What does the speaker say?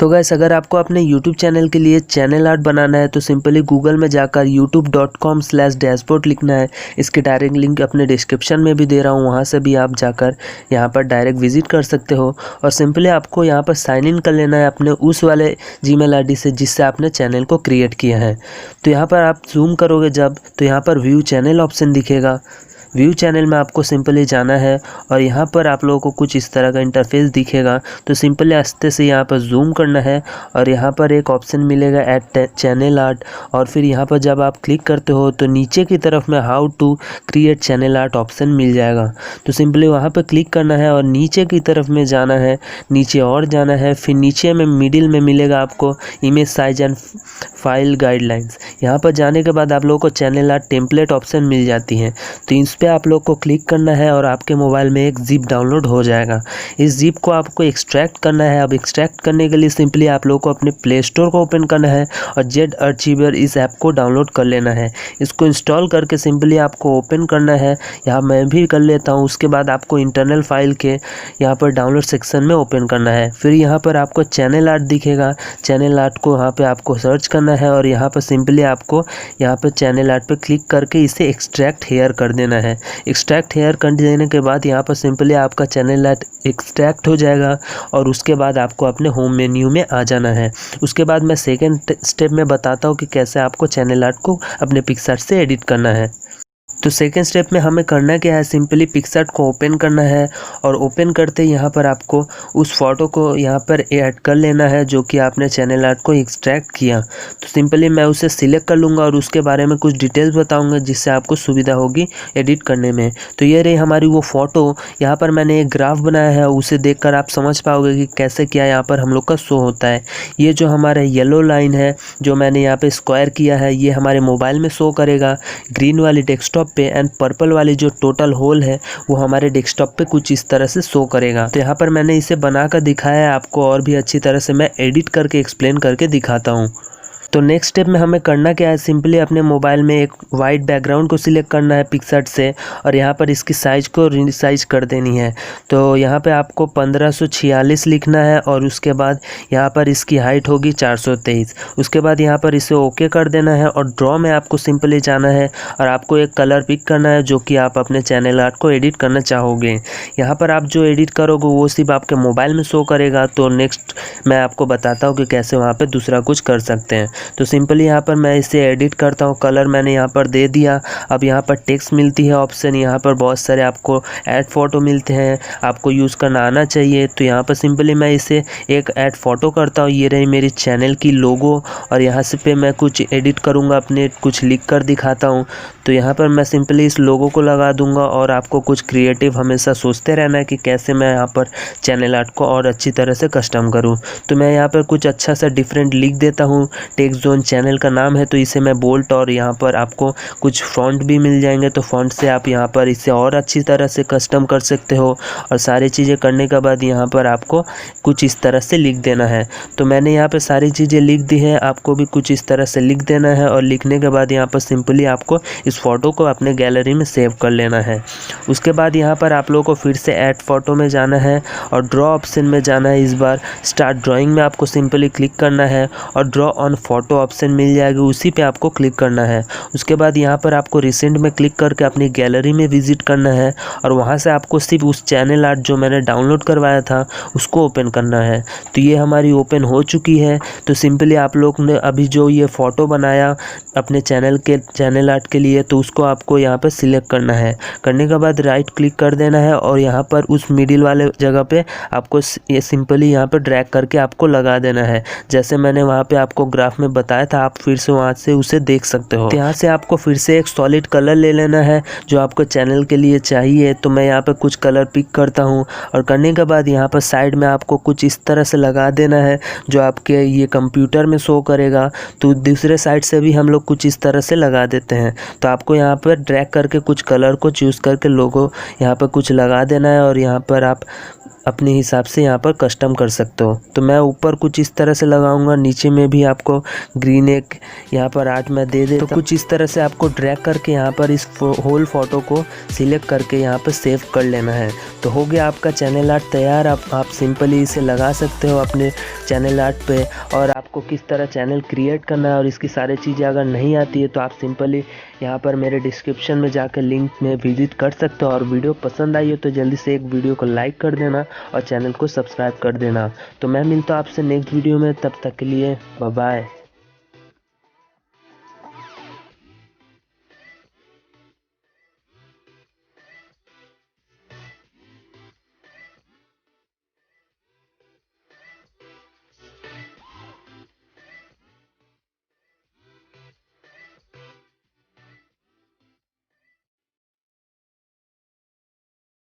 तो गाइस अगर आपको अपने YouTube चैनल के लिए चैनल आर्ट बनाना है तो सिंपली गूगल में जाकर youtube.com/dashboard लिखना है। इसकी डायरेक्ट लिंक अपने डिस्क्रिप्शन में भी दे रहा हूँ, वहाँ से भी आप जाकर यहाँ पर डायरेक्ट विजिट कर सकते हो। और सिंपली आपको यहाँ पर साइन इन कर लेना है अपने उस वाले जीमेल आईडी से जिससे आपने चैनल को क्रिएट किया है। तो यहाँ पर आप जूम करोगे जब तो यहाँ पर व्यू चैनल ऑप्शन दिखेगा। व्यू चैनल में आपको सिंपली जाना है और यहाँ पर आप लोगों को कुछ इस तरह का इंटरफेस दिखेगा। तो सिंपली आस्ते से यहाँ पर जूम करना है और यहाँ पर एक ऑप्शन मिलेगा ऐड चैनल आर्ट, और फिर यहाँ पर जब आप क्लिक करते हो तो नीचे की तरफ में how to create channel art option मिल जाएगा। तो सिंपली वहाँ पर क्लिक करना है और नीचे की तरफ में जाना है, नीचे और जाना है। फिर नीचे में मिडिल में मिलेगा आपको image size and file guidelines. यहाँ पर जाने के बाद आप लोगों को चैनल आर्ट टेम्पलेट ऑप्शन मिल जाती है। तो इस पे आप लोग को क्लिक करना है और आपके मोबाइल में एक जिप डाउनलोड हो जाएगा। इस जिप को आपको एक्सट्रैक्ट करना है। अब एक्सट्रैक्ट करने के लिए सिंपली आप लोग को अपने प्ले स्टोर को ओपन करना है और जेड आर्चिवर इस ऐप को डाउनलोड कर लेना है। इसको इंस्टॉल करके सिंपली आपको ओपन करना है। यहाँ मैं भी कर लेता हूँ। उसके बाद आपको इंटरनल फाइल के यहाँ पर डाउनलोड सेक्शन में ओपन करना है। फिर यहाँ पर आपको चैनल आर्ट दिखेगा। चैनल आर्ट को यहाँ पे आपको सर्च करना है और यहाँ पर सिंपली आपको यहाँ पर चैनल आर्ट पे क्लिक करके इसे एक्सट्रैक्ट हेयर कर देना है। एक्सट्रैक्ट हेयर कर देने के बाद यहाँ पर सिंपली आपका चैनल आर्ट एक्सट्रैक्ट हो जाएगा और उसके बाद आपको अपने होम मेन्यू में आ जाना है। उसके बाद मैं सेकेंड स्टेप में बताता हूँ कि कैसे आपको चैनल आर्ट को अपने पिक्सआर्ट से एडिट करना है। तो सेकेंड स्टेप में हमें करना क्या है, सिंपली पिक्सआर्ट को ओपन करना है और ओपन करते यहाँ पर आपको उस फोटो को यहाँ पर ऐड कर लेना है जो कि आपने चैनल आर्ट को एक्सट्रैक्ट किया। तो सिंपली मैं उसे सिलेक्ट कर लूँगा और उसके बारे में कुछ डिटेल्स बताऊँगा जिससे आपको सुविधा होगी एडिट करने में। तो ये रही हमारी वो फ़ोटो। यहाँ पर मैंने एक ग्राफ बनाया है, उसे देख आप समझ पाओगे कि कैसे क्या यहाँ पर हम लोग का शो होता है। ये जो हमारा येलो लाइन है जो मैंने यहाँ पर स्क्वायर किया है ये हमारे मोबाइल में शो करेगा। ग्रीन वाली डेस्कटॉप पे एंड पर्पल वाली जो टोटल होल है वो हमारे डेस्कटॉप पे कुछ इस तरह से शो करेगा। तो यहाँ पर मैंने इसे बनाकर दिखाया है आपको, और भी अच्छी तरह से मैं एडिट करके एक्सप्लेन करके दिखाता हूँ। तो नेक्स्ट स्टेप में हमें करना क्या है, सिंपली अपने मोबाइल में एक वाइट बैकग्राउंड को सिलेक्ट करना है पिक्सआर्ट से और यहाँ पर इसकी साइज़ को रिसाइज कर देनी है। तो यहाँ पे आपको 1546 लिखना है और उसके बाद यहाँ पर इसकी हाइट होगी 423। उसके बाद यहाँ पर इसे ओके कर देना है और ड्रॉ में आपको सिंपली जाना है और आपको एक कलर पिक करना है जो कि आप अपने चैनल आर्ट को एडिट करना चाहोगे। यहाँ पर आप जो एडिट करोगे वो सिर्फ आपके मोबाइल में शो करेगा। तो नेक्स्ट मैं आपको बताता हूँ कि कैसे वहाँ पर दूसरा कुछ कर सकते हैं। तो सिंपली यहाँ पर मैं इसे एडिट करता हूँ। कलर मैंने यहाँ पर दे दिया। अब यहाँ पर टेक्स्ट मिलती है ऑप्शन, यहाँ पर बहुत सारे आपको ऐड फोटो मिलते हैं, आपको यूज़ करना आना चाहिए। तो यहाँ पर सिंपली मैं इसे एक ऐड फोटो करता हूँ। ये रही मेरी चैनल की लोगो और यहाँ से पे मैं कुछ एडिट करूँगा, अपने कुछ लिख कर दिखाता हूँ। तो यहाँ पर मैं सिंपली इस लोगो को लगा दूँगा और आपको कुछ क्रिएटिव हमेशा सोचते रहना है कि कैसे मैं यहाँ पर चैनल आर्ट को और अच्छी तरह से कस्टम करूँ। तो मैं यहाँ पर कुछ अच्छा सा डिफरेंट लिख देता हूँ। टेक्स्ट जोन चैनल का नाम है तो इसे मैं बोल्ट, और यहाँ पर आपको कुछ फॉन्ट भी मिल जाएंगे तो फॉन्ट से आप यहाँ पर इसे और अच्छी तरह से कस्टम कर सकते हो। और सारी चीज़ें करने के बाद यहाँ पर आपको कुछ इस तरह से लिख देना है। तो मैंने यहाँ पर सारी चीज़ें लिख दी है, आपको भी कुछ इस तरह से लिख देना है और लिखने के बाद यहाँ पर सिंपली आपको इस फोटो को अपने गैलरी में सेव कर लेना है। उसके बाद यहाँ पर आप लोगों को फिर से ऐड फोटो में जाना है और ड्रॉ ऑप्शन में जाना है। इस बार स्टार्ट ड्राइंग में आपको सिंपली क्लिक करना है और ड्रॉ ऑन फोटो ऑप्शन मिल जाएगी, उसी पे आपको क्लिक करना है। उसके बाद यहाँ पर आपको रिसेंट में क्लिक करके अपनी गैलरी में विजिट करना है और वहाँ से आपको सिर्फ उस चैनल आर्ट जो मैंने डाउनलोड करवाया था उसको ओपन करना है। तो ये हमारी ओपन हो चुकी है। तो सिंपली आप लोग ने अभी जो ये फ़ोटो बनाया अपने चैनल आर्ट के लिए तो उसको आपको यहाँ पर सिलेक्ट करना है। करने के बाद राइट क्लिक कर देना है और यहाँ पर उस मिडिल वाले जगह पे आपको ये सिंपली यहाँ पर ड्रैग करके आपको लगा देना है। जैसे मैंने वहाँ पे आपको ग्राफ में बताया था, आप फिर से वहाँ से उसे देख सकते हो। तो यहाँ से आपको फिर से एक सॉलिड कलर ले लेना है जो आपको चैनल के लिए चाहिए। तो मैं यहाँ पे कुछ कलर पिक करता हूँ और करने के बाद यहाँ पर साइड में आपको कुछ इस तरह से लगा देना है जो आपके ये कंप्यूटर में शो करेगा। तो दूसरे साइड से भी हम लोग कुछ इस तरह से लगा देते हैं। तो आपको यहाँ पर ड्रैग करके कुछ कलर को चूज़ करके लोगो यहाँ पर कुछ लगा देना है और यहाँ पर आप अपने हिसाब से यहाँ पर कस्टम कर सकते हो। तो मैं ऊपर कुछ इस तरह से लगाऊंगा, नीचे में भी आपको ग्रीन एक यहाँ पर आर्ट मैं दे देता हूँ। तो कुछ इस तरह से आपको ड्रैग करके यहाँ पर इस होल फोटो को सिलेक्ट करके यहाँ पर सेव कर लेना है। तो हो गया आपका चैनल आर्ट तैयार। आप सिंपली इसे लगा सकते हो अपने चैनल आर्ट पे। और आपको किस तरह चैनल क्रिएट करना है और इसकी सारी चीज़ें अगर नहीं आती है तो आप सिंपली यहाँ पर मेरे डिस्क्रिप्शन में जाकर लिंक में विजिट कर सकते हो। और वीडियो पसंद आई हो तो जल्दी से एक वीडियो को लाइक कर देना और चैनल को सब्सक्राइब कर देना। तो मैं मिलता हूँ आपसे नेक्स्ट वीडियो में, तब तक के लिए बाय बाय।